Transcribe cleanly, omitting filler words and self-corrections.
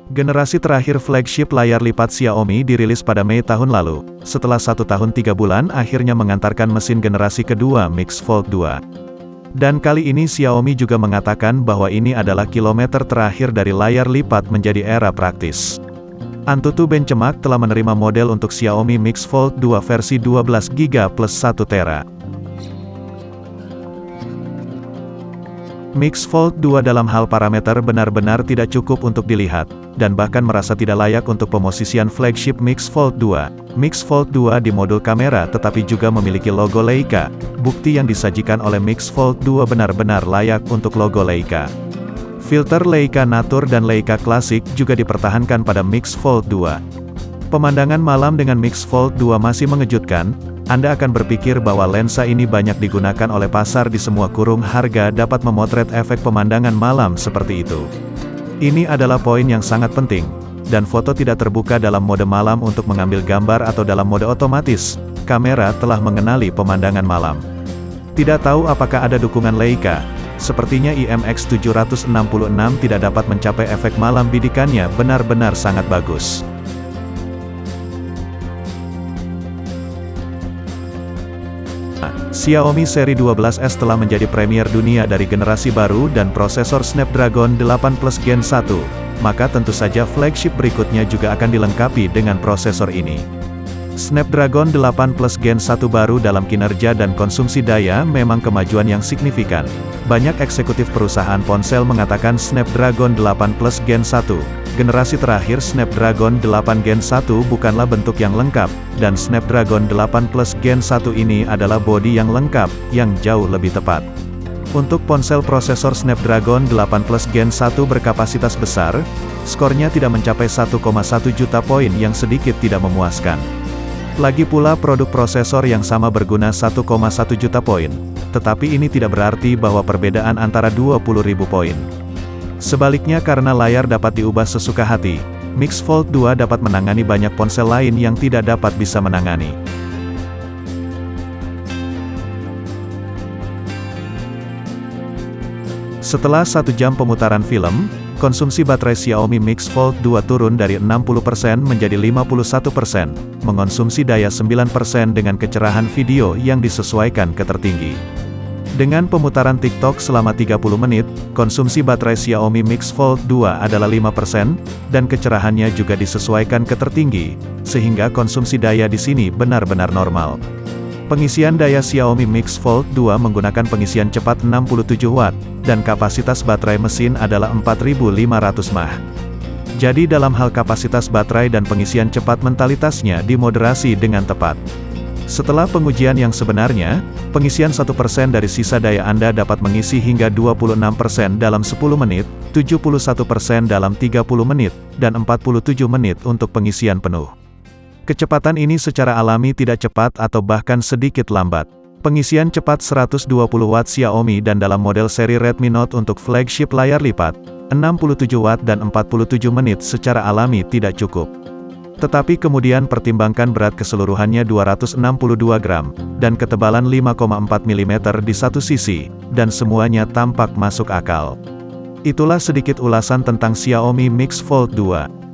Generasi terakhir flagship layar lipat Xiaomi dirilis pada Mei tahun lalu. Setelah 1 tahun 3 bulan akhirnya mengantarkan mesin generasi kedua Mix Fold 2. Dan kali ini Xiaomi juga mengatakan bahwa ini adalah kilometer terakhir dari layar lipat menjadi era praktis. Antutu Benchmark telah menerima model untuk Xiaomi Mix Fold 2 versi 12GB plus 1TB. Mix Fold 2 dalam hal parameter benar-benar tidak cukup untuk dilihat, dan bahkan merasa tidak layak untuk pemosisian flagship Mix Fold 2. Mix Fold 2 di modul kamera tetapi juga memiliki logo Leica, bukti yang disajikan oleh Mix Fold 2 benar-benar layak untuk logo Leica. Filter Leica Natur dan Leica Classic juga dipertahankan pada Mix Fold 2. Pemandangan malam dengan Mix Fold 2 masih mengejutkan. Anda akan berpikir bahwa lensa ini banyak digunakan oleh pasar di semua kurung harga dapat memotret efek pemandangan malam seperti itu. Ini adalah poin yang sangat penting, dan foto tidak terbuka dalam mode malam untuk mengambil gambar atau dalam mode otomatis, kamera telah mengenali pemandangan malam. Tidak tahu apakah ada dukungan Leica, sepertinya IMX766 tidak dapat mencapai efek malam bidikannya benar-benar sangat bagus. Xiaomi seri 12S telah menjadi premier dunia dari generasi baru dan prosesor Snapdragon 8 Plus Gen 1, maka tentu saja flagship berikutnya juga akan dilengkapi dengan prosesor ini. Snapdragon 8 Plus Gen 1 baru dalam kinerja dan konsumsi daya memang kemajuan yang signifikan. Banyak eksekutif perusahaan ponsel mengatakan Snapdragon 8 Plus Gen 1, generasi terakhir Snapdragon 8 Gen 1 bukanlah bentuk yang lengkap, dan Snapdragon 8 Plus Gen 1 ini adalah bodi yang lengkap, yang jauh lebih tepat. Untuk ponsel prosesor Snapdragon 8 Plus Gen 1 berkapasitas besar, skornya tidak mencapai 1,1 juta poin yang sedikit tidak memuaskan. Lagi pula produk prosesor yang sama berguna 1,1 juta poin, tetapi ini tidak berarti bahwa perbedaan antara 20.000 poin. Sebaliknya karena layar dapat diubah sesuka hati, Mix Fold 2 dapat menangani banyak ponsel lain yang tidak dapat bisa menangani. Setelah 1 jam pemutaran film, konsumsi baterai Xiaomi Mix Fold 2 turun dari 60% menjadi 51%, mengonsumsi daya 9% dengan kecerahan video yang disesuaikan ke tertinggi. Dengan pemutaran TikTok selama 30 menit, konsumsi baterai Xiaomi Mix Fold 2 adalah 5%, dan kecerahannya juga disesuaikan ke tertinggi, sehingga konsumsi daya di sini benar-benar normal. Pengisian daya Xiaomi Mix Fold 2 menggunakan pengisian cepat 67 Watt, dan kapasitas baterai mesin adalah 4500 mAh. Jadi dalam hal kapasitas baterai dan pengisian cepat mentalitasnya dimoderasi dengan tepat. Setelah pengujian yang sebenarnya, pengisian 1% dari sisa daya Anda dapat mengisi hingga 26% dalam 10 menit, 71% dalam 30 menit, dan 47 menit untuk pengisian penuh. Kecepatan ini secara alami tidak cepat atau bahkan sedikit lambat. Pengisian cepat 120 Watt Xiaomi dan dalam model seri Redmi Note untuk flagship layar lipat, 67 Watt dan 47 menit secara alami tidak cukup. Tetapi kemudian pertimbangkan berat keseluruhannya 262 gram, dan ketebalan 5,4 mm di satu sisi, dan semuanya tampak masuk akal. Itulah sedikit ulasan tentang Xiaomi Mix Fold 2.